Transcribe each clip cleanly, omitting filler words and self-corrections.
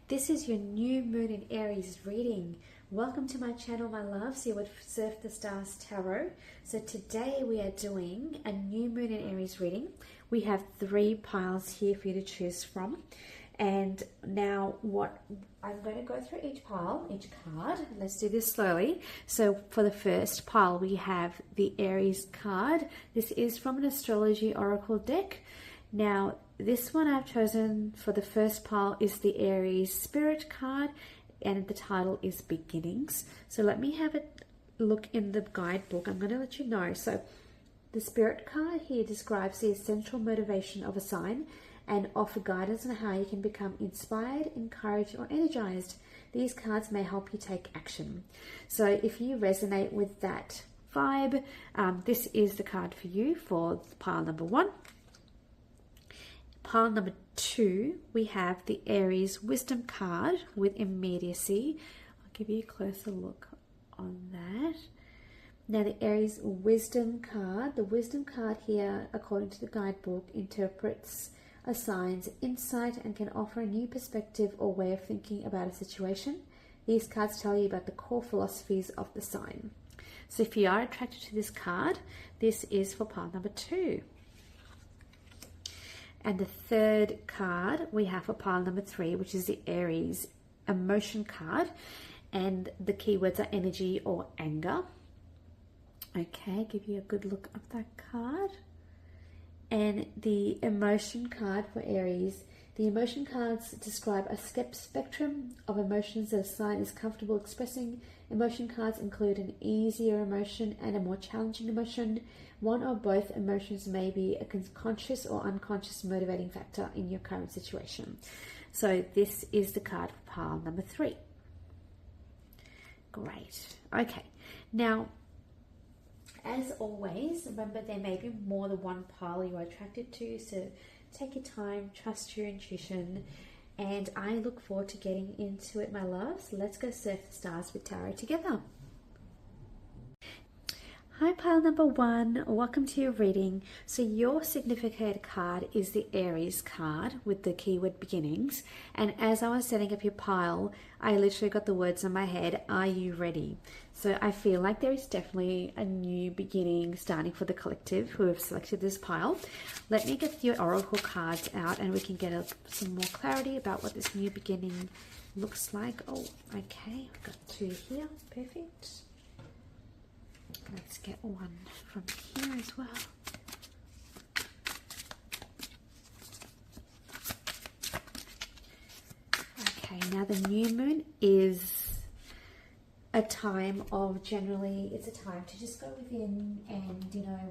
This is your new moon in Aries reading. Welcome to my channel, my loves. You're with Surf the Stars Tarot. So today we are doing a new moon in Aries reading. We have 3 piles here for you to choose from. And now what I'm going to go through each pile, each card. Let's do this slowly. So for the first pile, we have the Aries card. This is from an astrology oracle deck. Now, this one I've chosen for the first pile is the Aries Spirit card, and the title is Beginnings. So let me have a look in the guidebook. I'm going to let you know. So the Spirit card here describes the essential motivation of a sign and offer guidance on how you can become inspired, encouraged, or energized. These cards may help you take action. So if you resonate with that vibe, this is the card for you for pile number 1. Pile number 2, we have the Aries Wisdom card with immediacy. I'll give you a closer look on that. Now the Aries Wisdom card, the Wisdom card here, according to the guidebook, interprets a sign's insight and can offer a new perspective or way of thinking about a situation. These cards tell you about the core philosophies of the sign. So if you are attracted to this card, this is for pile number 2. And the third card we have for pile number 3, which is the Aries Emotion card. And the keywords are energy or anger. Okay, give you a good look at that card. And the Emotion card for Aries. The emotion cards describe a spectrum of emotions that a sign is comfortable expressing. Emotion cards include an easier emotion and a more challenging emotion. One or both emotions may be a conscious or unconscious motivating factor in your current situation. So this is the card for pile number 3. Great. Okay. Now, as always, remember there may be more than one pile you are attracted to, so take your time, trust your intuition, and I look forward to getting into it, my loves. Let's go surf the stars with tarot together. Hi, pile number 1. Welcome to your reading. So your significator card is the Aries card with the keyword beginnings. And as I was setting up your pile, I literally got the words in my head, are you ready? So I feel like there is definitely a new beginning starting for the collective who have selected this pile. Let me get your oracle cards out and we can get some more clarity about what this new beginning looks like. Oh, okay. I've got 2 here. Perfect. Let's get one from here as well. Okay, now the new moon is a time of it's a time to just go within and,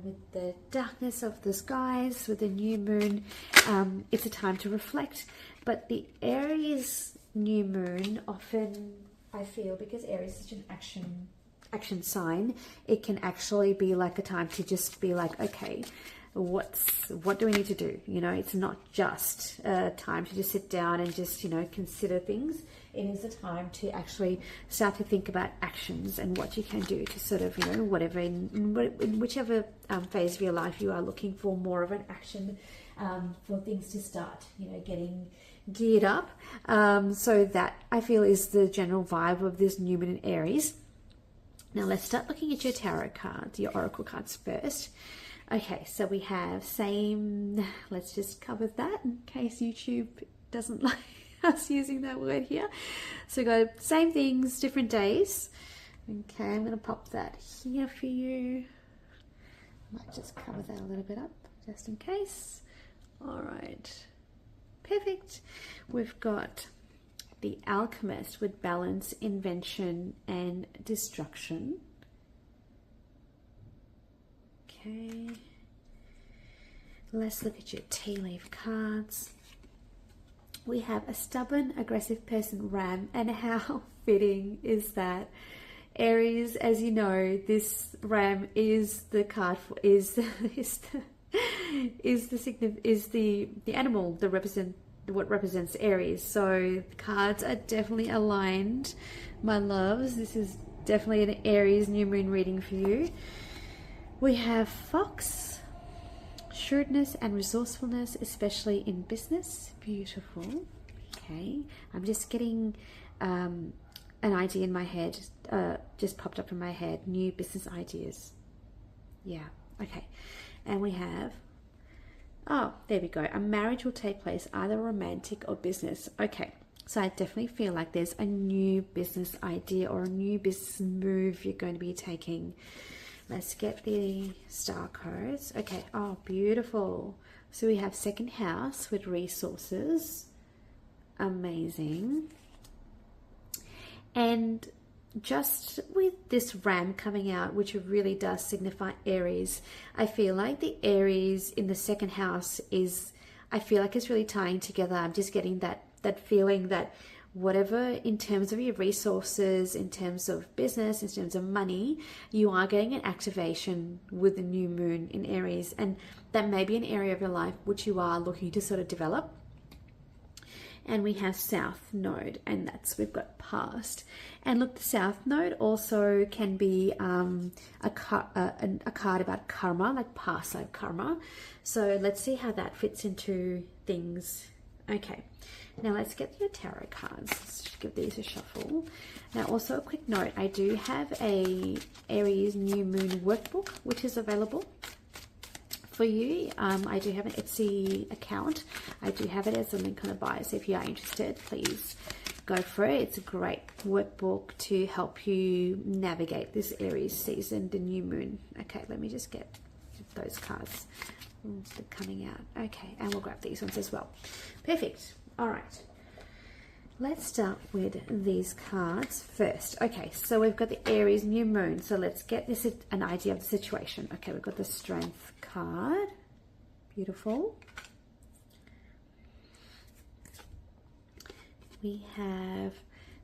with the darkness of the skies, with the new moon, it's a time to reflect. But the Aries new moon often, I feel, because Aries is such an action sign, it can actually be like a time to just be like, okay, what do we need to do? It's not just a time to just sit down and just consider things. It is a time to actually start to think about actions and what you can do to sort of whatever in whichever phase of your life you are looking for more of an action, for things to start getting geared up. So that, I feel, is the general vibe of this new moon in Aries. Now let's start looking at your tarot cards, your oracle cards first. Okay, so we have let's just cover that in case YouTube doesn't like us using that word here. So we got same things, different days. Okay, I'm going to pop that here for you. Might just cover that a little bit up just in case. All right, perfect. We've got the Alchemist with balance, invention, and destruction. Okay. Let's look at your tea leaf cards. We have a stubborn, aggressive person, Ram, and how fitting is that? Aries, as you know, this Ram is the card for is the animal that what represents Aries. So the cards are definitely aligned, my loves. This is definitely an Aries new moon reading for you. We have Fox, shrewdness and resourcefulness, especially in business. Beautiful. Okay, I'm just getting an idea in my head, just popped up in my head. New business ideas. Yeah, okay. And we have, oh, there we go. A marriage will take place, either romantic or business. Okay, so I definitely feel like there's a new business idea or a new business move you're going to be taking. Let's get the star cards. Okay, oh, beautiful. So we have second house with resources. Amazing. And just with this ram coming out, which really does signify Aries, I feel like the Aries in the second house is, I feel like it's really tying together. I'm just getting that feeling that whatever in terms of your resources, in terms of business, in terms of money, you are getting an activation with the new moon in Aries. And that may be an area of your life which you are looking to sort of develop. And we have South Node, and we've got past. And look, the South Node also can be a card about karma, like past life karma. So let's see how that fits into things. Okay, now let's get your tarot cards. Let's give these a shuffle. Now, also a quick note, I do have a Aries New Moon workbook, which is available for you. I do have an Etsy account. I do have it as a link on the bio, so if you are interested, please go for it. It's a great workbook to help you navigate this Aries season, the new moon. Okay, let me just get those cards. They're coming out. Okay, and we'll grab these ones as well. Perfect. All right. Let's start with these cards first. Okay, so we've got the Aries new moon. So let's get this an idea of the situation. Okay, we've got the Strength card. Beautiful. We have,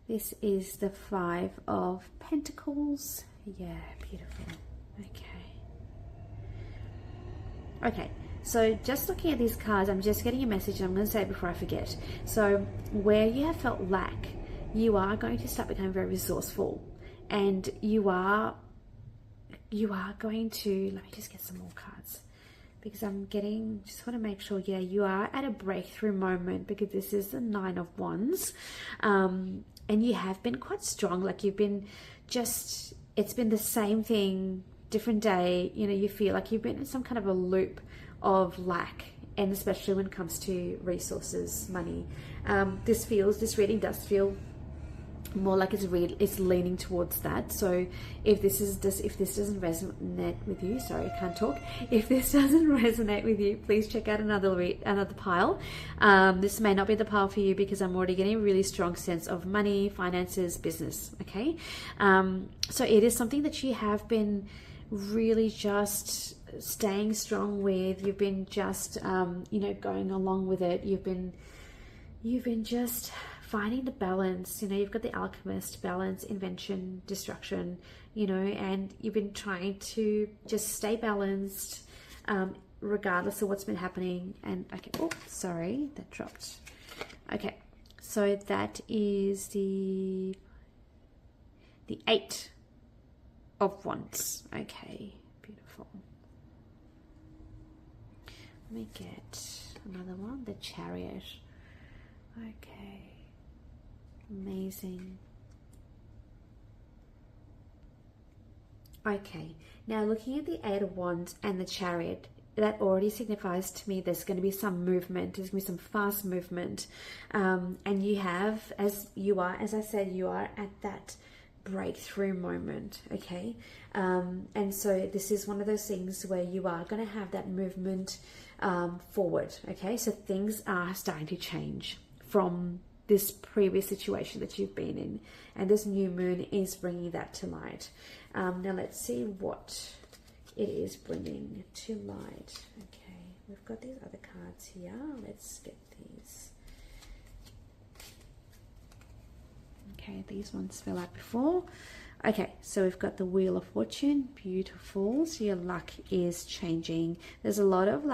this is the Five of Pentacles. Yeah, beautiful. Okay, so just looking at these cards, I'm just getting a message, and I'm going to say it before I forget. So where you have felt lack, you are going to start becoming very resourceful, and you are going to, let me just get some more cards, because I'm getting, just want to make sure, yeah, you are at a breakthrough moment, because this is the Nine of Wands, and you have been quite strong, like you've been just, it's been the same thing, different day, you know, you feel like you've been in some kind of a loop of lack, and especially when it comes to resources, money. This reading does feel more like it's leaning towards that. So if this doesn't resonate with you, sorry, I can't talk. If this doesn't resonate with you, please check out another pile. This may not be the pile for you, because I'm already getting a really strong sense of money, finances, business. Okay, so it is something that you have been really just staying strong with. You've been just going along with it. You've been just finding the balance. You've got the Alchemist, balance, invention, destruction, and you've been trying to just stay balanced regardless of what's been happening. And okay, oh sorry, that dropped. Okay, so that is the Eight of Wands. Okay, beautiful. Let me get another one, the Chariot. Okay, amazing. Okay, now looking at the Eight of Wands and the Chariot, that already signifies to me there's going to be some movement, there's going to be some fast movement, and you have, as I said, you are at that breakthrough moment. Okay, and so this is one of those things where you are going to have that movement forward. Okay, so things are starting to change from this previous situation that you've been in, and this new moon is bringing that to light. Now let's see what it is bringing to light. Okay, we've got these other cards here. Let's get these. Okay, these ones fell out before. Okay, so we've got the Wheel of Fortune. Beautiful. So your luck is changing. There's a lot of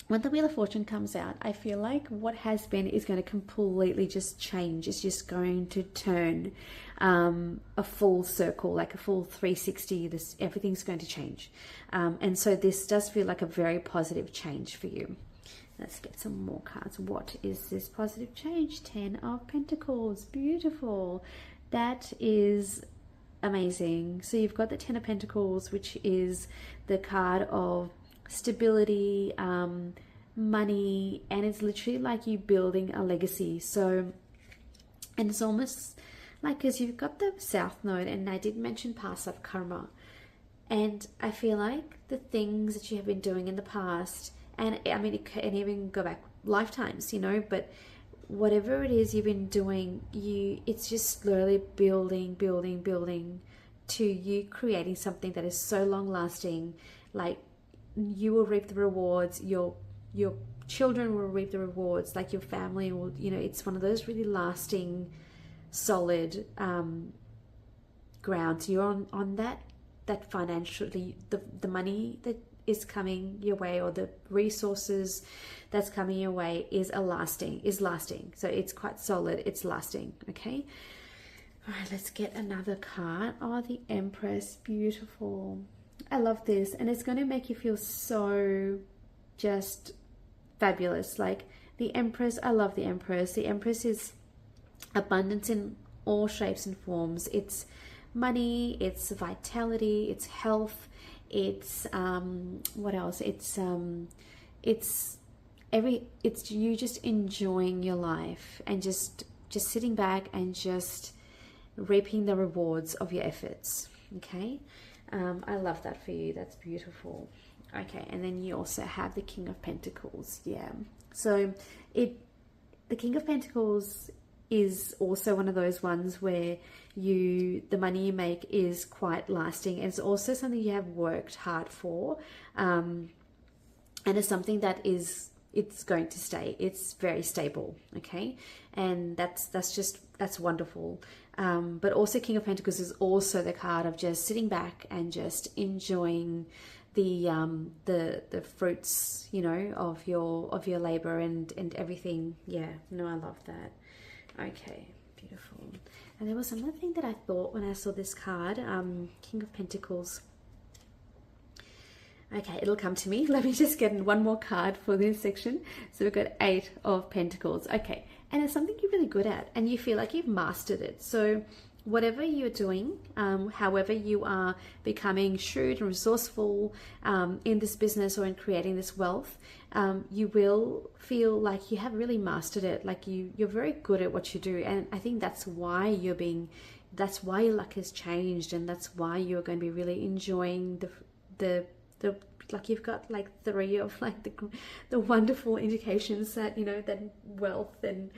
when the Wheel of Fortune comes out, I feel like what has been is going to completely just change. It's just going to turn a full circle, like a full 360. Everything's going to change. And so this does feel like a very positive change for you. Let's get some more cards. What is this positive change? 10 of Pentacles. Beautiful. That is amazing. So you've got the 10 of Pentacles, which is the card of stability, money, and it's literally like you building a legacy. So, and it's almost like, because you've got the South Node, and I did mention past life karma, and I feel like the things that you have been doing in the past, and I mean, it can even go back lifetimes, you know, but whatever it is you've been doing, it's just slowly building to you creating something that is so long lasting. Like, you will reap the rewards, your children will reap the rewards, like your family will, you know, it's one of those really lasting, solid grounds. You're on that financially, the money that is coming your way, or the resources that's coming your way is lasting. So it's quite solid, it's lasting. Okay, all right, let's get another card. Oh, the Empress. Beautiful. I love this, and it's going to make you feel so just fabulous. Like the Empress, I love the Empress. The Empress is abundance in all shapes and forms. It's money, it's vitality, it's health, it's what else? It's you just enjoying your life, and just sitting back and just reaping the rewards of your efforts. Okay, I love that for you. That's beautiful. Okay, and then you also have the King of Pentacles. Yeah, so the King of Pentacles is also one of those ones where the money you make is quite lasting, and it's also something you have worked hard for, and it's something that it's going to stay. It's very stable. Okay, and that's wonderful. But also King of Pentacles is also the card of just sitting back and just enjoying the fruits, you know, of your labor and everything. Yeah, no, I love that. Okay, beautiful. And there was another thing that I thought when I saw this card, King of Pentacles. Okay, it'll come to me. Let me just get one more card for this section. So we've got 8 of Pentacles. Okay, and it's something you're really good at, and you feel like you've mastered it. So whatever you're doing, however you are becoming shrewd and resourceful in this business or in creating this wealth, you will feel like you have really mastered it. Like you're very good at what you do, and I think that's why that's why your luck has changed, and that's why you're going to be really enjoying the like you've got like 3 of like the wonderful indications that, you know, that wealth and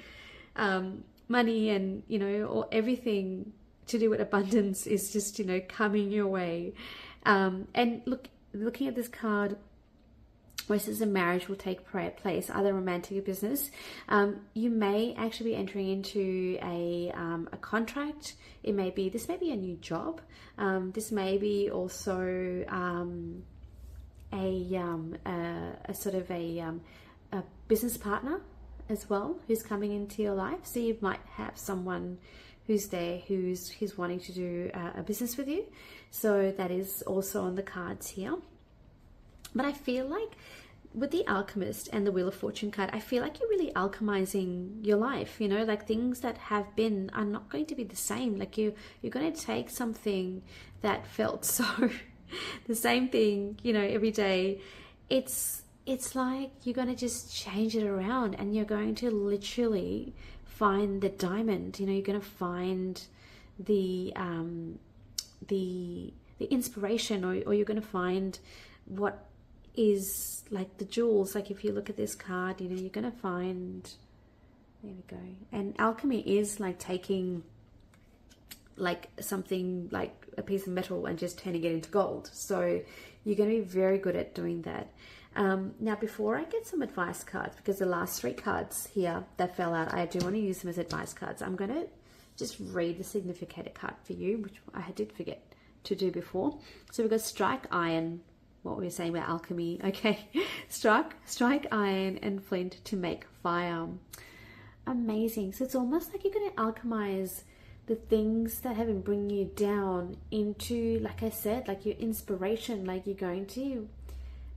money and, you know, or everything to do with abundance is just, you know, coming your way. And looking at this card where it says a marriage will take place, either romantic or business, you may actually be entering into a contract. This may be a new job. This may be also a sort of a business partner as well, who's coming into your life. So you might have someone who's there who's wanting to do a business with you. So that is also on the cards here. But I feel like with the Alchemist and the Wheel of Fortune card, I feel like you're really alchemizing your life, you know, like things that have been are not going to be the same. Like you're going to take something that felt so the same thing, you know, every day. It's like you're going to just change it around, and you're going to literally find the diamond. You know, you're going to find the inspiration, or you're going to find what is like the jewels. Like if you look at this card, you know, you're going to find, there we go. And alchemy is like taking like something like a piece of metal and just turning it into gold. So you're going to be very good at doing that. Now, before I get some advice cards, because the last 3 cards here that fell out, I do want to use them as advice cards. I'm going to just read the significator card for you, which I did forget to do before. So we've got strike iron, what we were saying about alchemy. Okay, strike iron and flint to make fire. Amazing. So it's almost like you're going to alchemize the things that have been bringing you down into, like I said, like your inspiration. Like you're going to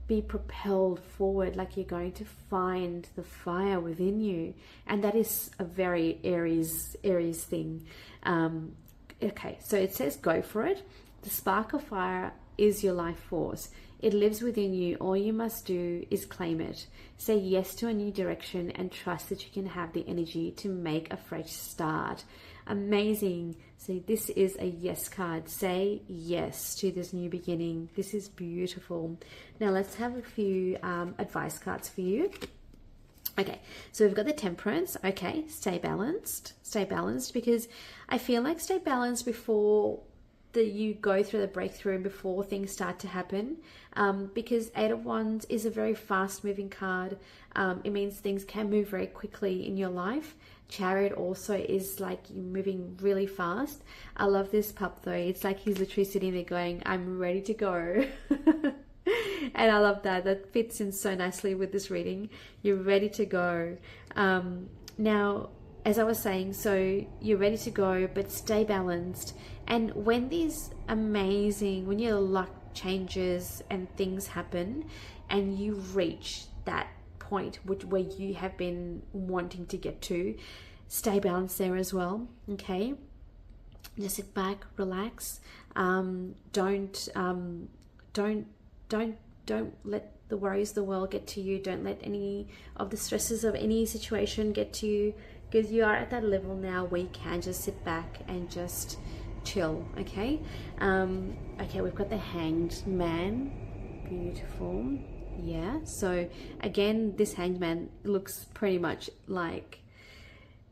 be propelled forward, like you're going to find the fire within you. And that is a very Aries thing. Okay, so it says go for it. The spark of fire is your life force. It lives within you. All you must do is claim it. Say yes to a new direction and trust that you can have the energy to make a fresh start. Amazing. So this is a yes card. Say yes to this new beginning. This is beautiful. Now let's have a few advice cards for you. Okay, so we've got the Temperance. Okay, stay balanced. Stay balanced, because I feel like stay balanced before that you go through the breakthrough and before things start to happen, because Eight of Wands is a very fast moving card. It means things can move very quickly in your life. Chariot also is like moving really fast. I love this pup though. It's like he's literally sitting there going, I'm ready to go. And I love that. That fits in so nicely with this reading. You're ready to go. Now, as I was saying, so you're ready to go, but stay balanced. And when when your luck changes and things happen and you reach that point where you have been wanting to get to, stay balanced there as well. Okay, just sit back, relax. Don't let the worries of the world get to you. Don't let any of the stresses of any situation get to you, because you are at that level now where you can just sit back and just chill. Okay. Okay, we've got the Hanged Man. Beautiful. Yeah, so again, this Hanged Man looks pretty much like,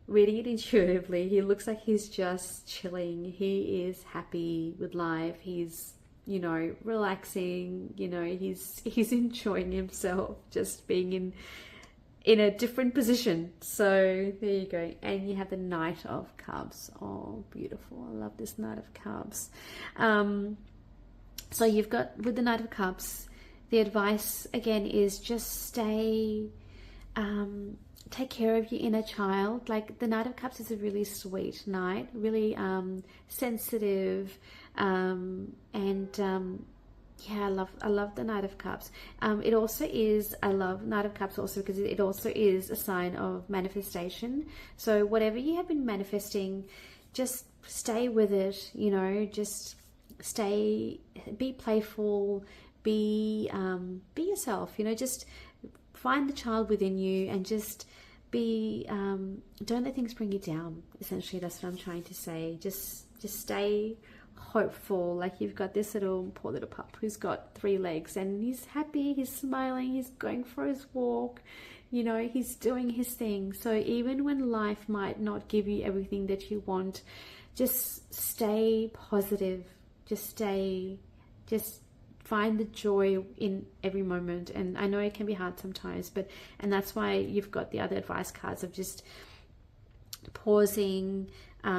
reading it intuitively, he looks like he's just chilling. He is happy with life. He's, you know, relaxing, you know, he's enjoying himself, just being in a different position. So there you go. And you have the Knight of Cups. Oh, beautiful. I love this Knight of Cups. So you've got, with the Knight of Cups, the advice again is just stay, take care of your inner child. Like the Knight of Cups is a really sweet knight, really sensitive, yeah, I love the Knight of Cups. It also is, I love Knight of Cups also because it also is a sign of manifestation. So whatever you have been manifesting, just stay with it, you know, just be playful, be yourself, you know, just find the child within you and just don't let things bring you down. Essentially, that's what I'm trying to say. Just stay hopeful. Like you've got this poor little pup who's got 3 legs and he's happy, he's smiling, he's going for his walk, you know, he's doing his thing. So even when life might not give you everything that you want, just stay positive, just find the joy in every moment. And I know it can be hard sometimes, and that's why you've got the other advice cards of just pausing,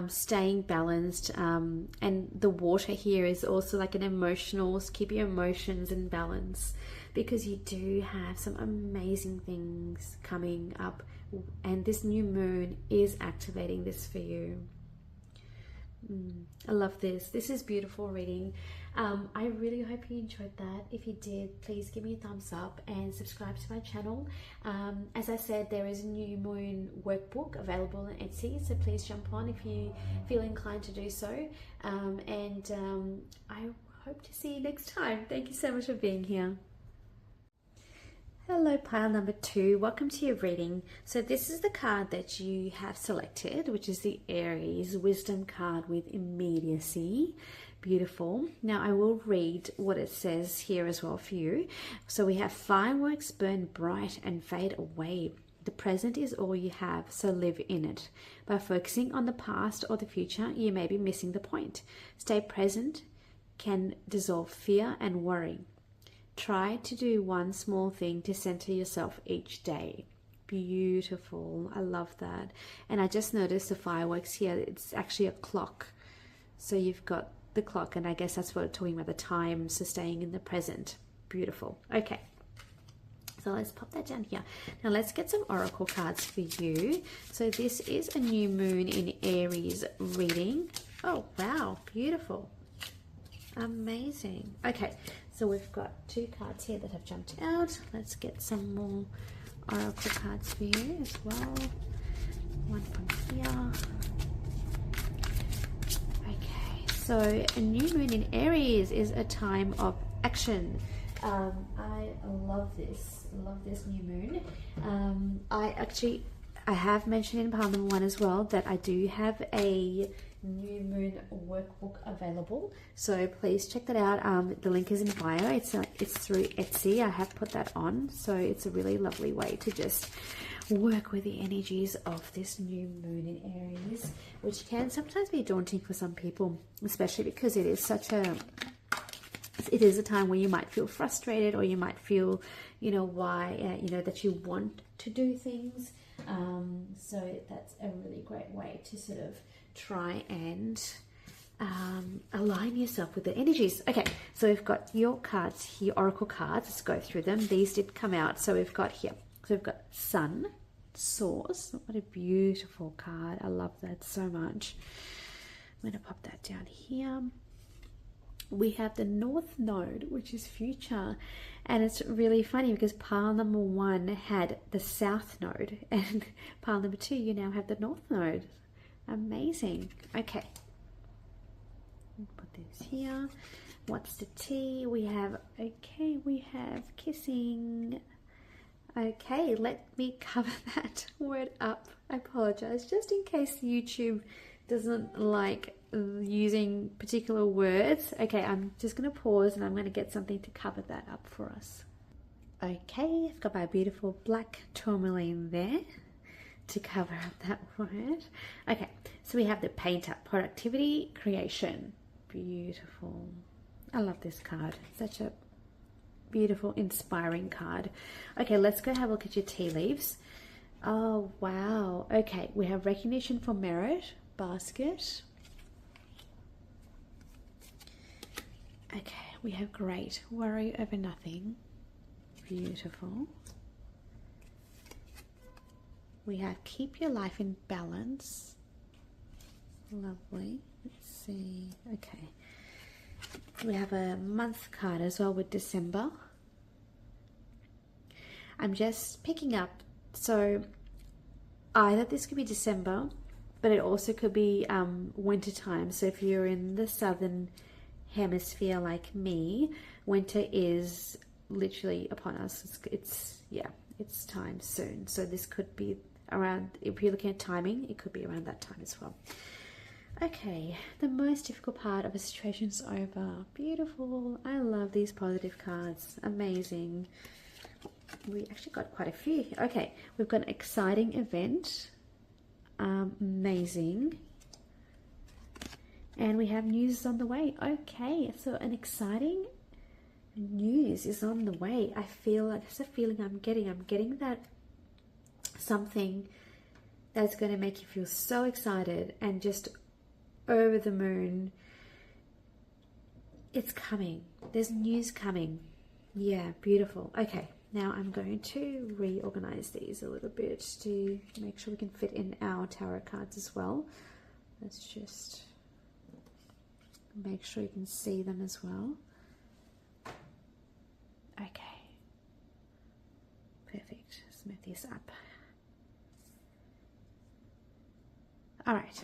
staying balanced, and the water here is also like an emotional, keep your emotions in balance, because you do have some amazing things coming up, and this new moon is activating this for you. I love this. This is beautiful reading. I really hope you enjoyed that. If you did, please give me a thumbs up and subscribe to my channel. As I said, there is a new moon workbook available on Etsy, so please jump on if you feel inclined to do so. I hope to see you next time. Thank you so much for being here. Hello, pile number 2. Welcome to your reading. So this is the card that you have selected, which is the Aries Wisdom card with immediacy. Beautiful. Now I will read what it says here as well for you. So we have fireworks burn bright and fade away. The present is all you have, so live in it. By focusing on the past or the future, you may be missing the point. Stay present can dissolve fear and worry. Try to do one small thing to center yourself each day. Beautiful. I love that. And I just noticed the fireworks here, it's actually a clock. So you've got the clock, and I guess that's what it's talking about, the time, so staying in the present. Beautiful. Okay. So let's pop that down here. Now let's get some oracle cards for you. So this is a new moon in Aries reading. Oh, wow. Beautiful. Amazing. Okay, So we've got 2 cards here that have jumped out. Let's get some more oracle cards for you as well. One from here. Okay, so a new moon in Aries is a time of action. I love this new moon. I have mentioned in part number 1 as well that I do have a new moon workbook available, so please check that out. The link is in bio. It's through Etsy. I have put that on, so it's a really lovely way to just work with the energies of this new moon in Aries, which can sometimes be daunting for some people, especially because it is a time where you might feel frustrated, or you might feel, that you want to do things. So that's a really great way to sort of try and align yourself with the energies. Okay, so we've got your cards here, oracle cards. Let's go through them. These did come out. So we've got here. So we've got Sun, Source. What a beautiful card. I love that so much. I'm going to pop that down here. We have the North Node, which is future, and it's really funny because pile number 1 had the South Node, and pile number 2 you now have the North Node. Amazing. Okay, put this here. What's the T? We have kissing. Okay, let me cover that word up. I apologize, just in case YouTube doesn't like using particular words. Okay, I'm just going to pause and I'm going to get something to cover that up for us. Okay, I've got my beautiful black tourmaline there to cover up that word. Okay, so we have the Painter, productivity, creation. Beautiful. I love this card. Such a beautiful, inspiring card. Okay, let's go have a look at your tea leaves. Oh, wow. Okay, we have recognition for merit, basket. Okay, we have great, worry over nothing. Beautiful. We have keep your life in balance. Lovely. Let's see. Okay. We have a month card as well with December. I'm just picking up, so either this could be December, but it also could be winter time. So if you're in the southern hemisphere like me, winter is literally upon us. It's time soon. So this could be around, if you're looking at timing, it could be around that time as well. Okay, the most difficult part of a situation is over. Beautiful. I love these positive cards. Amazing. We actually got quite a few. Okay, we've got an exciting event. Amazing. And we have news on the way. Okay, so an exciting news is on the way. I feel like that's a feeling I'm getting that something that's going to make you feel so excited and just over the moon. It's coming. There's news coming. Yeah, beautiful. Okay, now I'm going to reorganize these a little bit to make sure we can fit in our tarot cards as well. Let's just make sure you can see them as well. Okay, perfect. Let's move this up. All right,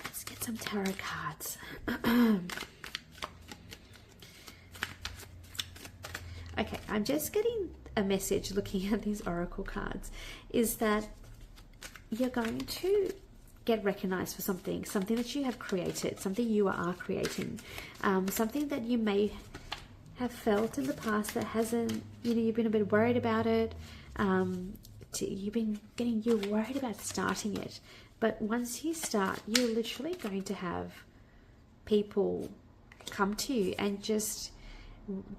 let's get some tarot cards. Okay, I'm just getting a message looking at these oracle cards is that you're going to get recognized for something that you have created, something you are creating, something that you may have felt in the past that hasn't, you've been a bit worried about it. You're worried about starting it, but once you start, you're literally going to have people come to you and just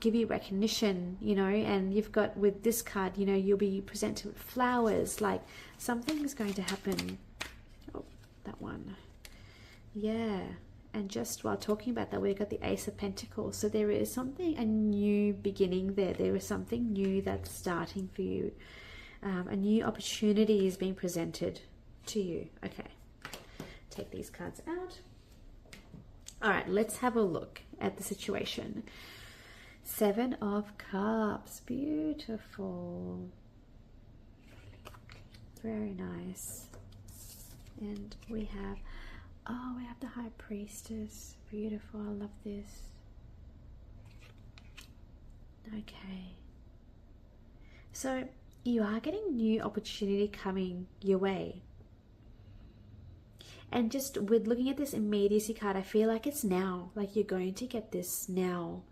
give you recognition, and you've got with this card, you'll be presented with flowers, like something is going to happen. Oh, that one. Yeah. And just while talking about that, we've got the Ace of Pentacles. So there is something, a new beginning there. There is something new that's starting for you. A new opportunity is being presented to you. Okay. Take these cards out. All right, let's have a look at the situation. 7 of Cups, beautiful, very nice. And we have the High Priestess, beautiful, I love this. Okay, so you are getting new opportunity coming your way. And just with looking at this immediacy card, I feel like it's now, like you're going to get this now.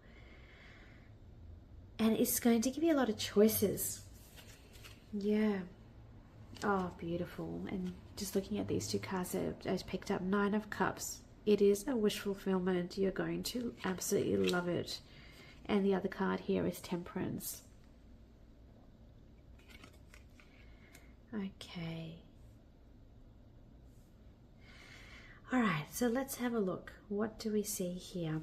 And it's going to give you a lot of choices. Yeah. Oh, beautiful. And just looking at these 2 cards that I picked up, 9 of Cups. It is a wish fulfillment. You're going to absolutely love it. And the other card here is Temperance. Okay. All right, so let's have a look. What do we see here?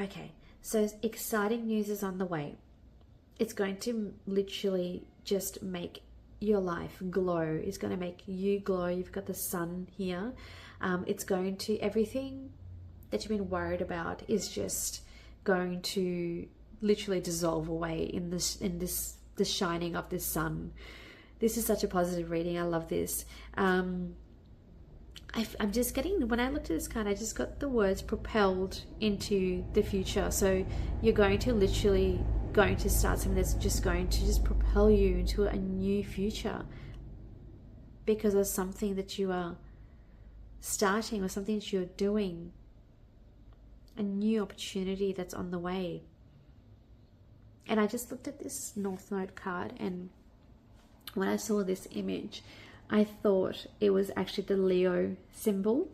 Okay, so exciting news is on the way. It's going to literally just make your life glow. It's going to make you glow. You've got the sun here. It's going to, everything that you've been worried about is just going to literally dissolve away in the shining of this sun. This is such a positive reading. I love this. I'm just getting, when I looked at this card, I just got the words propelled into the future. So you're going to literally going to start something that's just going to just propel you into a new future because of something that you are starting or something that you're doing, a new opportunity that's on the way. And I just looked at this North Node card, and when I saw this image, I thought it was actually the Leo symbol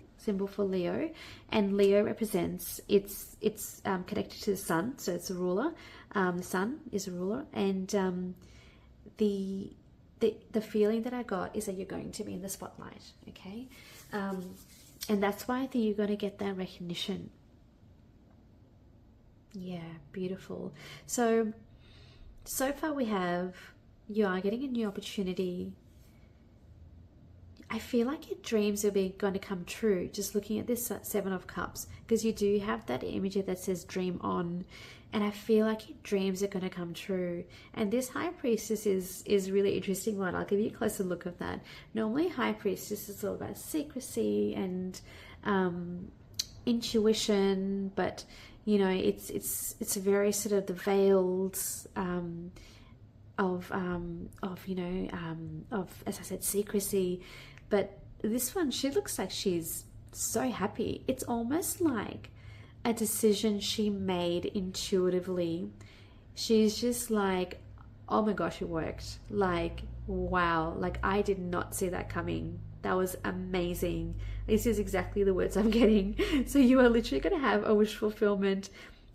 for Leo, and Leo represents it's connected to the sun, so it's a ruler. The sun is a ruler, and the feeling that I got is that you're going to be in the spotlight. Okay, and that's why I think you're going to get that recognition. Yeah, beautiful. So far we have, you are getting a new opportunity. I feel like your dreams are going to come true, just looking at this 7 of Cups, because you do have that image that says dream on, and I feel like your dreams are going to come true. And this High Priestess is really interesting one. I'll give you a closer look of that. Normally High Priestess is all about secrecy and intuition, but you know, it's very sort of the veils of as I said, secrecy. But this one, she looks like she's so happy. It's almost like a decision she made intuitively. She's just like, oh my gosh, it worked. Like, wow, like I did not see that coming. That was amazing. This is exactly the words I'm getting. So you are literally going to have a wish fulfillment,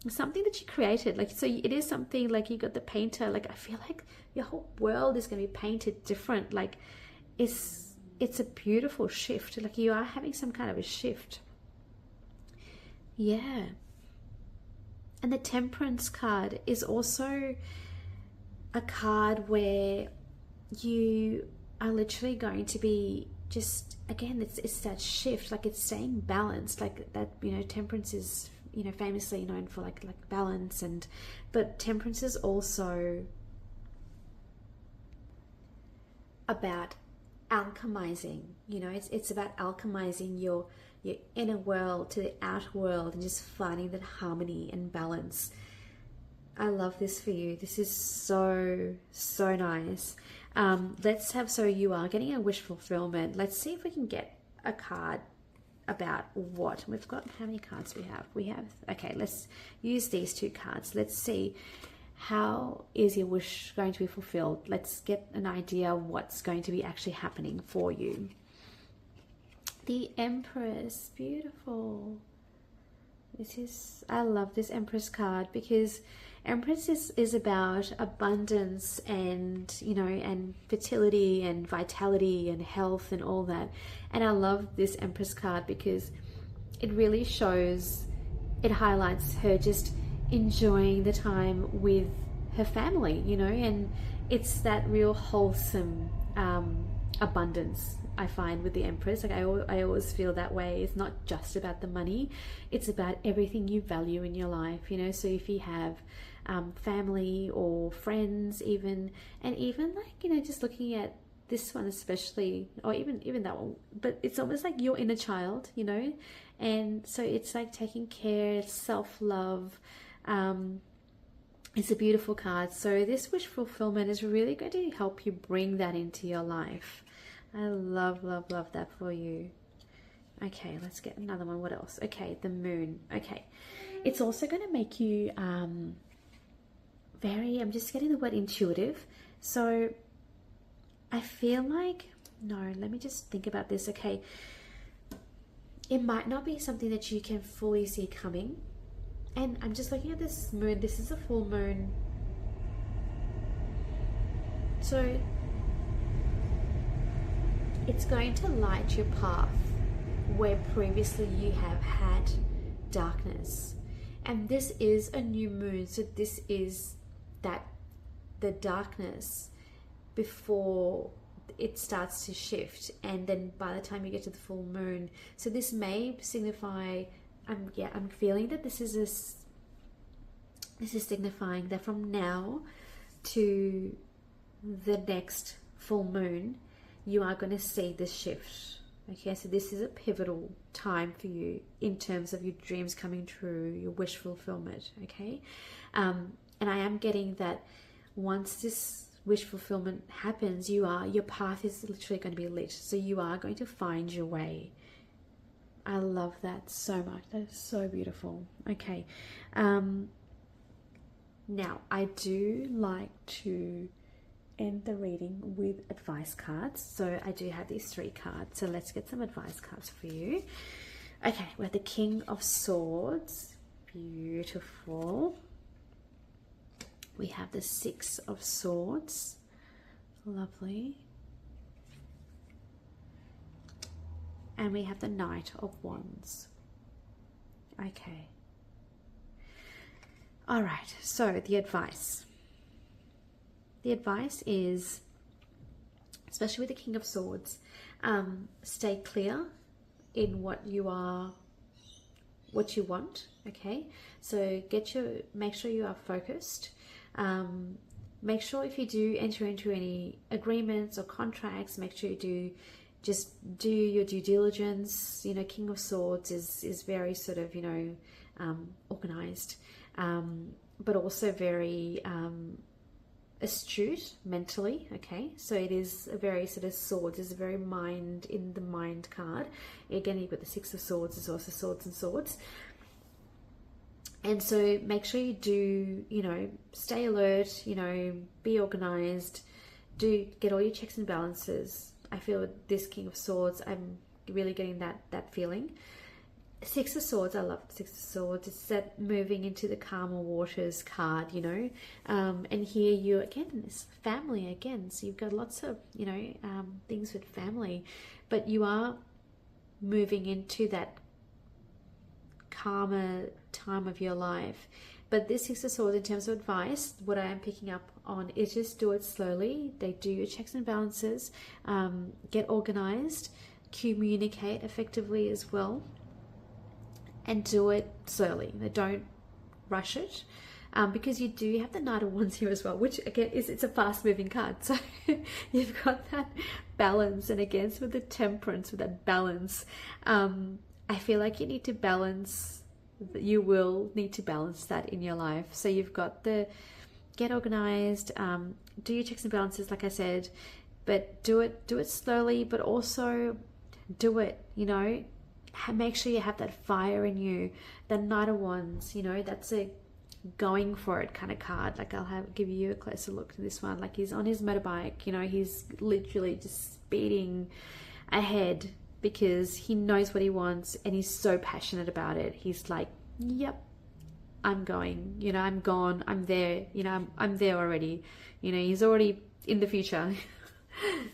something that you created. Like, so it is something like you got the painter. Like, I feel like your whole world is going to be painted different. Like, it's a beautiful shift. Like, you are having some kind of a shift. Yeah. And the Temperance card is also a card where you are literally going to be just, again, it's that shift. Like, it's staying balanced. Like that, you know, Temperance is, you know, famously known for like balance, but Temperance is also about alchemizing. You know, it's about alchemizing your inner world to the outer world and just finding that harmony and balance. I love this for you. This is so nice. Let's have, so you are getting a wish fulfillment. Let's see if we can get a card about what we've got. How many cards we have? Okay, let's use these 2 cards. Let's see, how is your wish going to be fulfilled? Let's get an idea of what's going to be actually happening for you. The Empress, beautiful. I love this Empress card, because Empress is about abundance and, you know, and fertility and vitality and health and all that. And I love this Empress card because it really shows, it highlights her just enjoying the time with her family, you know, and it's that real wholesome abundance I find with the Empress. Like I always feel that way. It's not just about the money, it's about everything you value in your life, you know. So if you have family or friends even, and even like, you know, just looking at this one especially, or even that one, but it's almost like your inner child, you know. And so it's like taking care, self-love. It's a beautiful card. So this wish fulfillment is really going to help you bring that into your life. I love, love, love that for you. Okay, let's get another one. What else? Okay, the moon. Okay, it's also going to make you I'm just getting the word intuitive. So I feel like, no, let me just think about this. Okay, it might not be something that you can fully see coming. And I'm just looking at this moon. This is a full moon. So it's going to light your path where previously you have had darkness. And this is a new moon. So this is the darkness before it starts to shift. And then by the time you get to the full moon. So this may signify, I'm feeling that this is signifying that from now to the next full moon, you are going to see this shift. Okay, so this is a pivotal time for you in terms of your dreams coming true, your wish fulfillment. Okay, and I am getting that once this wish fulfillment happens, your path is literally going to be lit. So you are going to find your way. I love that so much. That is so beautiful. Okay. Now, I do like to end the reading with advice cards. So I do have these 3 cards. So let's get some advice cards for you. Okay, we have the King of Swords. Beautiful. We have the 6 of Swords. Lovely. And we have the Knight of Wands. Okay. All right, so the advice. The advice is, especially with the King of Swords, stay clear in what you want, okay? So make sure you are focused. Make sure if you do enter into any agreements or contracts, make sure you just do your due diligence. You know, King of Swords is very sort of, you know, organized, but also very astute mentally. Okay, so it is a very sort of swords, is a very mind in the mind card. Again, you've got the 6 of Swords, is also swords and swords. And so make sure you do, you know, stay alert, you know, be organized, get all your checks and balances. I feel with this King of Swords, I'm really getting that feeling. 6 of Swords, I love 6 of Swords. It's that moving into the calmer waters card, you know. And here you, again, it's family again. So you've got lots of, you know, things with family. But you are moving into that calmer time of your life. But this 6 of Swords, in terms of advice, what I am picking up on is just do it slowly. They do your checks and balances, get organized, communicate effectively as well, and do it slowly. They don't rush it, because you do have the Knight of Wands here as well, which again it's a fast moving card. So you've got that balance, and again with the Temperance, with that balance, I feel like you need to balance. You will need to balance that in your life. So you've got the get organized, do your checks and balances, like I said, but do it slowly, but also do it, you know, make sure you have that fire in you. The Knight of Wands, you know, that's a going for it kind of card. Like give you a closer look to this one. Like he's on his motorbike, you know, he's literally just speeding ahead because he knows what he wants and he's so passionate about it. He's like, yep, I'm going, you know, I'm gone, I'm there, you know, I'm there already, you know, he's already in the future.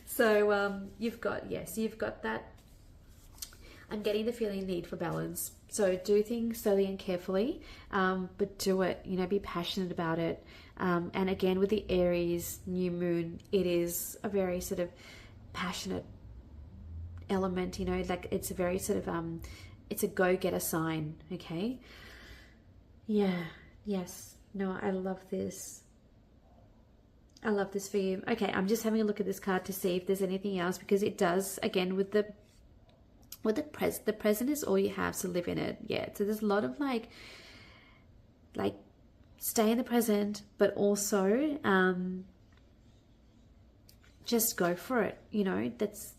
So you've got that. I'm getting the feeling need for balance. So do things slowly and carefully, but do it, you know, be passionate about it. And again, with the Aries new moon, it is a very sort of passionate element, you know, like it's a very sort of it's a go-getter sign. Okay, yeah, yes, no, I love this. I love this for you. Okay, I'm just having a look at this card to see if there's anything else, because it does, again, with the present is all you have, so live in it. Yeah, so there's a lot of like stay in the present, but also just go for it. You know, that's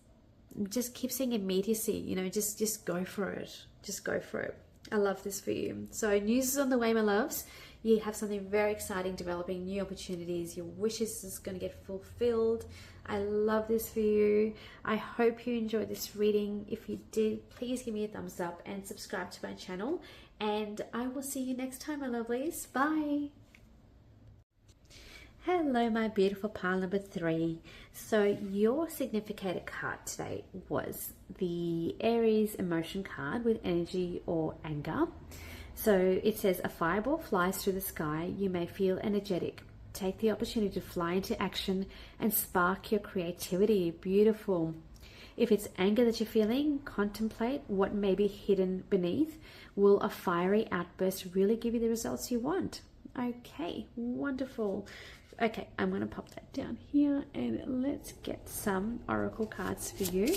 just keep seeing immediacy. You know, just go for it. Just go for it. I love this for you. So news is on the way, my loves. You have something very exciting developing, new opportunities. Your wishes is going to get fulfilled. I love this for you. I hope you enjoyed this reading. If you did, please give me a thumbs up and subscribe to my channel. And I will see you next time, my lovelies. Bye. Hello, my beautiful pile number 3. So your significator card today was the Aries emotion card with energy or anger. So it says, a fireball flies through the sky. You may feel energetic. Take the opportunity to fly into action and spark your creativity. Beautiful. If it's anger that you're feeling, contemplate what may be hidden beneath. Will a fiery outburst really give you the results you want? Okay, wonderful. Okay, I'm going to pop that down here and let's get some oracle cards for you.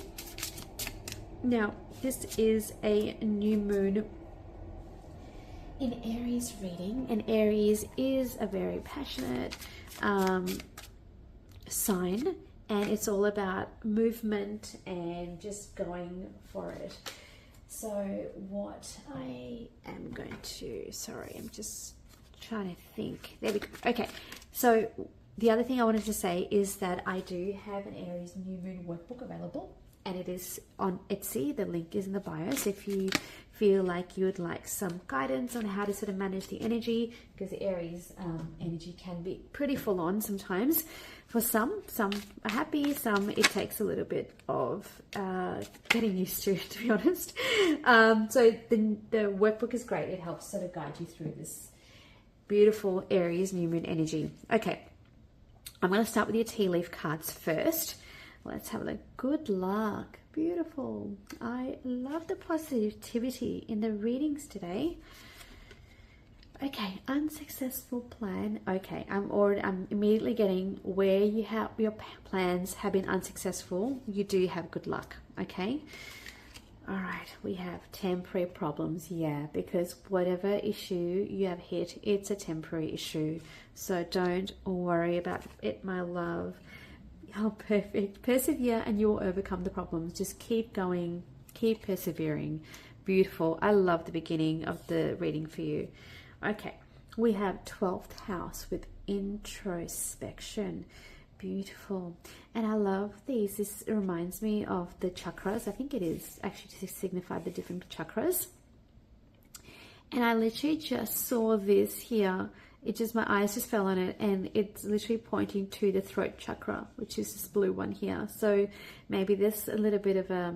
Now, this is a new moon in Aries reading, and Aries is a very passionate sign, and it's all about movement and just going for it. So what I am going to, sorry, I'm just trying to think. There we go. Okay, so the other thing I wanted to say is that I do have an Aries new moon workbook available, and it is on Etsy. The link is in the bio. So if you feel like you would like some guidance on how to sort of manage the energy, because the Aries energy can be pretty full on sometimes. For some are happy, some it takes a little bit of getting used to be honest. So the workbook is great. It helps sort of guide you through this beautiful Aries new moon energy. Okay, I'm going to start with your tea leaf cards first. Let's have a look. Good luck. Beautiful. I love the positivity in the readings today. Okay, unsuccessful plan. Okay, I'm immediately getting where you have your plans have been unsuccessful. You do have good luck. Okay. All right, we have temporary problems. Yeah, because whatever issue you have hit, it's a temporary issue. So don't worry about it, my love. Oh, perfect. Persevere and you'll overcome the problems. Just keep going, keep persevering. Beautiful. I love the beginning of the reading for you. Okay, we have 12th house with introspection. Beautiful. And I love these. This reminds me of the chakras. I think it is actually to signify the different chakras. And I literally just saw this here. It just, my eyes just fell on it, and it's literally pointing to the throat chakra, which is this blue one here. So maybe there's a little bit of a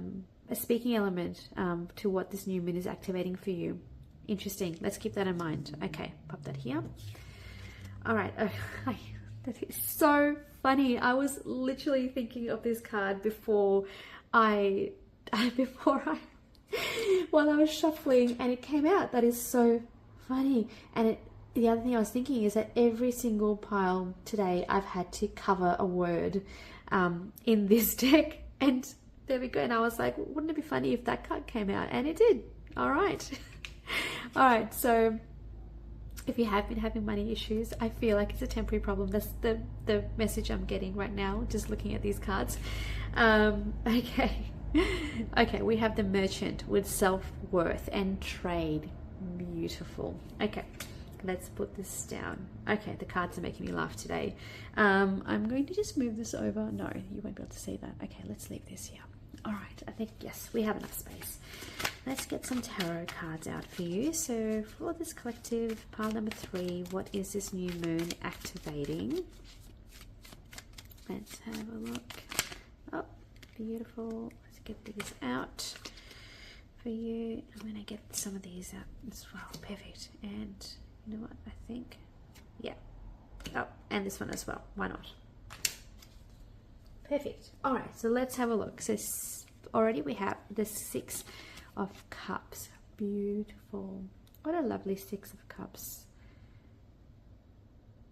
speaking element to what this new moon is activating for you. Interesting. Let's keep that in mind. Okay, pop that here. All right. That is so funny. I was literally thinking of this card while I was shuffling, and it came out. That is so funny. And the other thing I was thinking is that every single pile today I've had to cover a word in this deck, and there we go. And I was like, wouldn't it be funny if that card came out? And it did. All right. All right, so if you have been having money issues, I feel like it's a temporary problem. That's the message I'm getting right now, just looking at these cards. Okay, we have the Merchant with self-worth and trade. Beautiful. Okay, let's put this down. Okay, the cards are making me laugh today. I'm going to just move this over. No, you won't be able to see that. Okay, let's leave this here. All right, I think, yes, we have enough space. Let's get some tarot cards out for you. So for this collective, pile number 3, what is this new moon activating? Let's have a look. Oh, beautiful. Let's get these out for you. I'm going to get some of these out as well. Perfect. And you know what? I think, yeah. Oh, and this one as well. Why not? Perfect. All right, so let's have a look. So already we have the Six of Cups. Beautiful. What a lovely Six of Cups.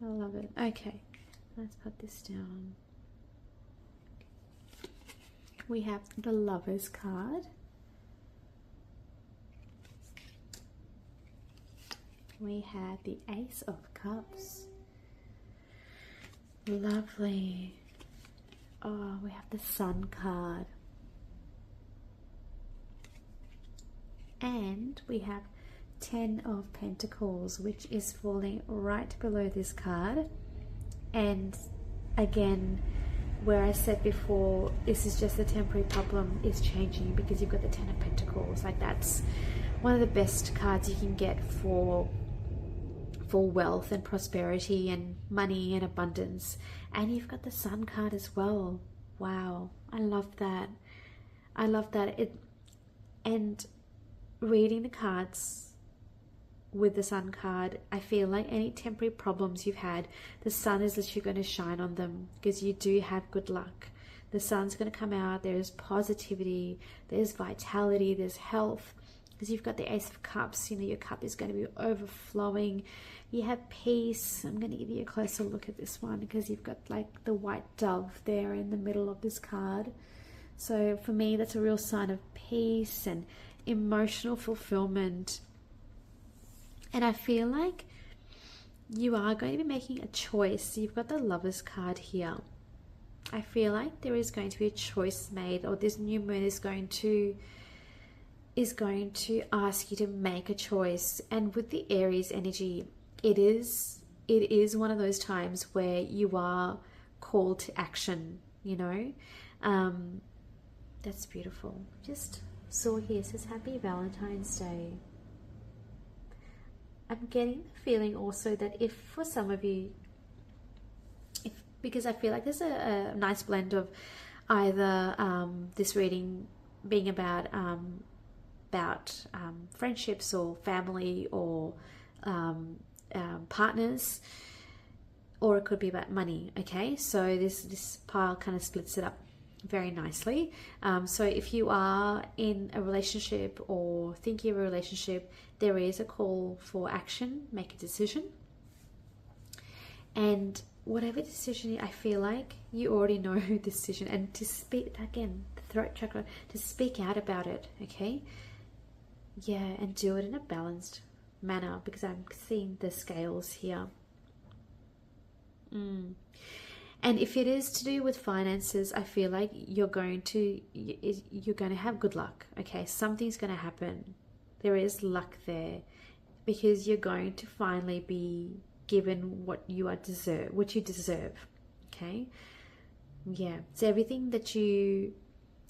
I love it. Okay, let's put this down. We have the Lovers card. We have the Ace of Cups. Lovely. Oh, we have the Sun card. And we have 10 of Pentacles, which is falling right below this card. And again, where I said before, this is just a temporary problem, is changing because you've got the 10 of Pentacles. Like, that's one of the best cards you can get for wealth and prosperity and money and abundance. And you've got the Sun card as well. Wow, I love that. I love that. And reading the cards with the Sun card, I feel like any temporary problems you've had, the sun is literally going to shine on them, because you do have good luck. The sun's going to come out. There's positivity, there's vitality, there's health, because you've got the Ace of Cups. You know, your cup is going to be overflowing. You have peace. I'm going to give you a closer look at this one, because you've got like the white dove there in the middle of this card. So for me, that's a real sign of peace and emotional fulfillment. And I feel like you are going to be making a choice. You've got the Lovers card here. I feel like there is going to be a choice made, or this new moon is going to ask you to make a choice. And with the Aries energy, it is one of those times where you are called to action, you know. That's beautiful. Just saw here, it says Happy Valentine's Day. I'm getting the feeling also that if for some of you, because I feel like there's a nice blend of either this reading being about friendships or family or partners, or it could be about money. Okay, so this pile kind of splits it up very nicely. So if you are in a relationship or thinking of a relationship, there is a call for action. Make a decision, and whatever decision, I feel like you already know the decision, and to speak, again, the throat chakra, to speak out about it. Okay, yeah, and do it in a balanced manner, because I'm seeing the scales here. And if it is to do with finances, I feel like you're going to have good luck. Okay, something's going to happen. There is luck there, because you're going to finally be given what you deserve. Okay, yeah. So everything that you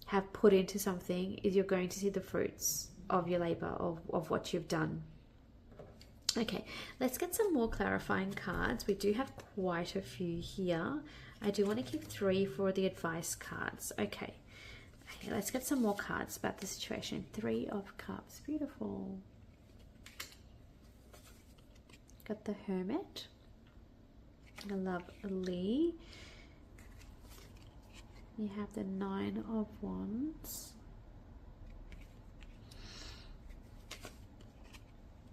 have put into something, is you're going to see the fruits of your labor, of what you've done. Okay, let's get some more clarifying cards. We do have quite a few here. I do want to keep 3 for the advice cards. Okay, let's get some more cards about the situation. 3 of Cups, beautiful. Got the Hermit. I love Lee. You have the 9 of Wands.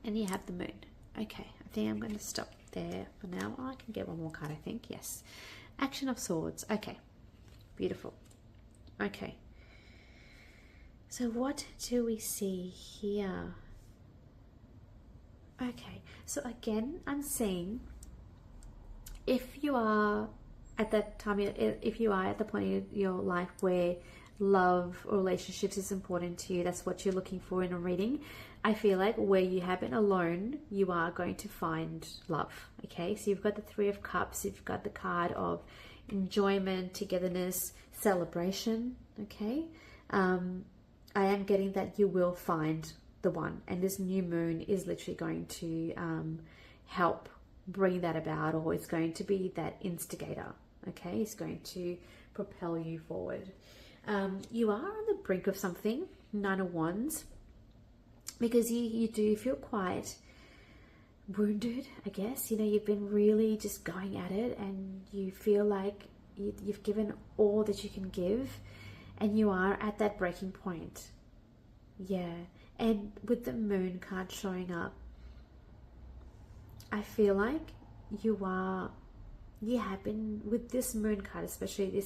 And you have the Moon. Okay, I think I'm going to stop there for now. Oh, I can get one more card, I think. Yes. Action of Swords. Okay, beautiful. Okay, so what do we see here? Okay, so again, I'm seeing if you are at that time, if you are at the point of your life where love or relationships is important to you, that's what you're looking for in a reading, I feel like where you have been alone, you are going to find love. Okay, so you've got the 3 of Cups, you've got the card of enjoyment, togetherness, celebration. Okay, I am getting that you will find the one, and this new moon is literally going to help bring that about, or it's going to be that instigator. Okay, it's going to propel you forward. You are on the brink of something, 9 of Wands, because you do feel quite wounded, I guess. You know, you've been really just going at it, and you feel like you've given all that you can give, and you are at that breaking point. Yeah, and with the moon card showing up, I feel like you have been, with this moon card especially,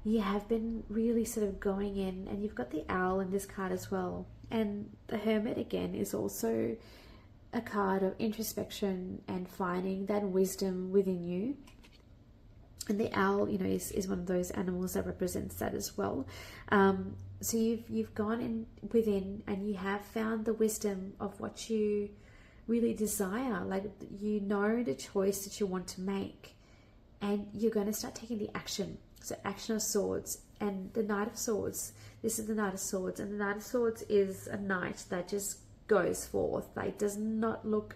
you have been really sort of going in, and you've got the owl in this card as well. And the hermit again is also a card of introspection and finding that wisdom within you. And the owl, you know, is one of those animals that represents that as well. So you've gone in within, and you have found the wisdom of what you really desire. Like, you know the choice that you want to make, and you're going to start taking the action. So action of swords, and the Knight of Swords. This is the Knight of Swords, and the Knight of Swords is a knight that just goes forth, like does not look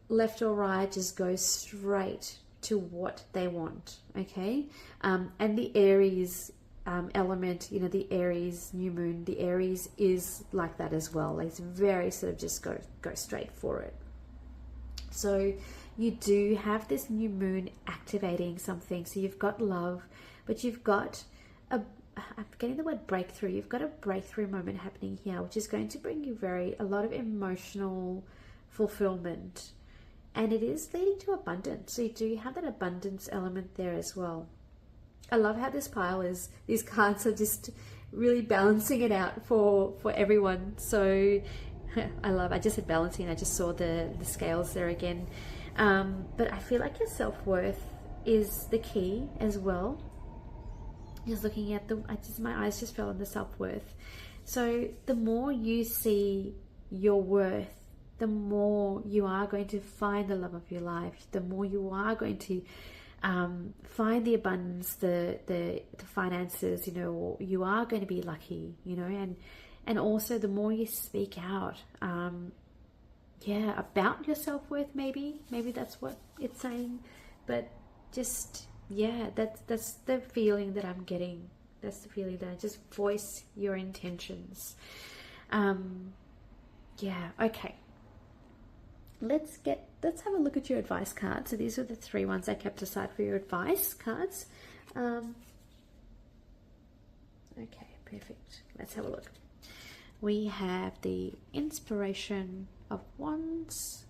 left or right, just goes straight to what they want. Okay. And the Aries element, you know, the Aries new moon, the Aries is like that as well. Like, it's very sort of just go straight for it. So you do have this new moon activating something. So you've got love, but you've got I'm getting the word breakthrough. You've got a breakthrough moment happening here, which is going to bring you a lot of emotional fulfillment, and it is leading to abundance. So you do have that abundance element there as well. I love how this pile is, these cards are just really balancing it out for everyone. So I just said balancing, I just saw the scales there again. But I feel like your self-worth is the key as well. Just looking at my eyes just fell on the self-worth. So the more you see your worth, the more you are going to find the love of your life, the more you are going to find the abundance, the finances, you know, or you are going to be lucky, you know, and also the more you speak out, about your self-worth, maybe that's what it's saying, but just, that's the feeling that I'm getting. That's the feeling that I just voice your intentions. Okay. Let's have a look at your advice cards. So these are the 3 ones I kept aside for your advice cards. Okay, perfect. Let's have a look. We have the Inspiration of Wands.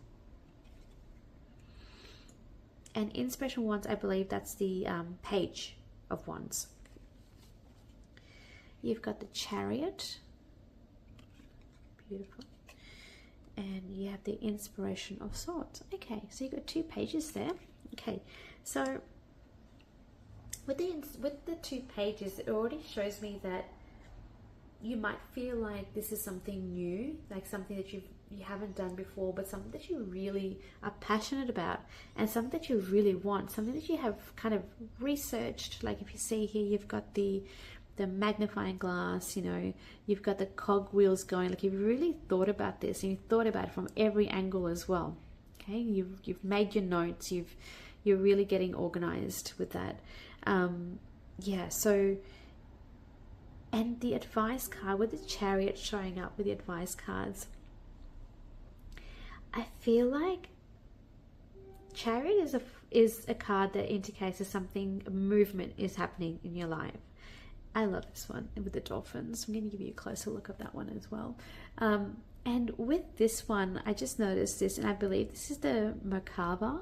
And Inspiration Wands, I believe that's the Page of Wands. You've got the Chariot. Beautiful. And you have the Inspiration of Swords. Okay, so you've got 2 pages there. Okay, so with the 2 pages, it already shows me that you might feel like this is something new, like something that you haven't done before, but something that you really are passionate about, and something that you really want, something that you have kind of researched. Like, if you see here, you've got the magnifying glass, you know, you've got the cog wheels going, like you've really thought about this, and you've thought about it from every angle as well. Okay, you've made your notes, you're really getting organized with that. So, and the advice card with the Chariot showing up with the advice cards, I feel like Chariot is a card that indicates that something, movement is happening in your life. I love this one with the dolphins. I'm going to give you a closer look at that one as well. And with this one, I just noticed this, and I believe this is the Merkaba,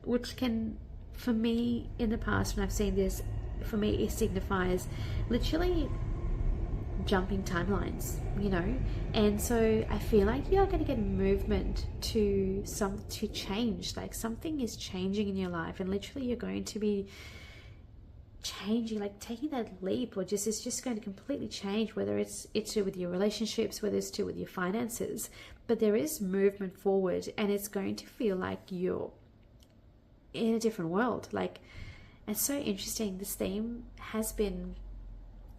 which can, for me, in the past when I've seen this, for me it signifies literally jumping timelines, you know. And so I feel like you're going to get movement to change, like something is changing in your life, and literally you're going to be changing, like taking that leap, or it's just going to completely change, whether it's to do with your relationships, whether it's to do with your finances, but there is movement forward, and it's going to feel like you're in a different world. Like, it's so interesting. This theme has been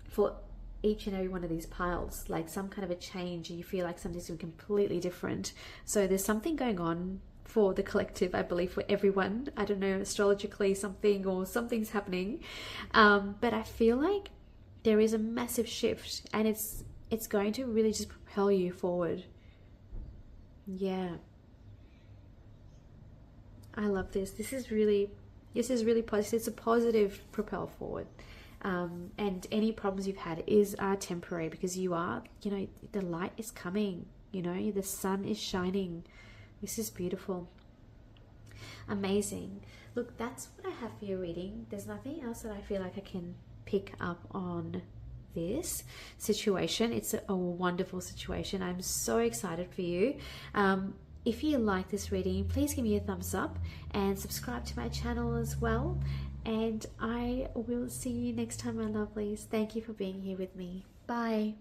for each and every one of these piles, like some kind of a change, and you feel like something's completely different. So there's something going on for the collective, I believe, for everyone. I don't know, astrologically something's happening, but I feel like there is a massive shift, and it's going to really just propel you forward. Yeah, I love this. This is really positive. It's a positive propel forward. And any problems you've had are temporary, because you are, the light is coming, the sun is shining. This is beautiful. Amazing. Look, that's what I have for your reading. There's nothing else that I feel like I can pick up on this situation. It's a wonderful situation. I'm so excited for you. If you like this reading, please give me a thumbs up and subscribe to my channel as well. And I will see you next time, my lovelies. Thank you for being here with me. Bye.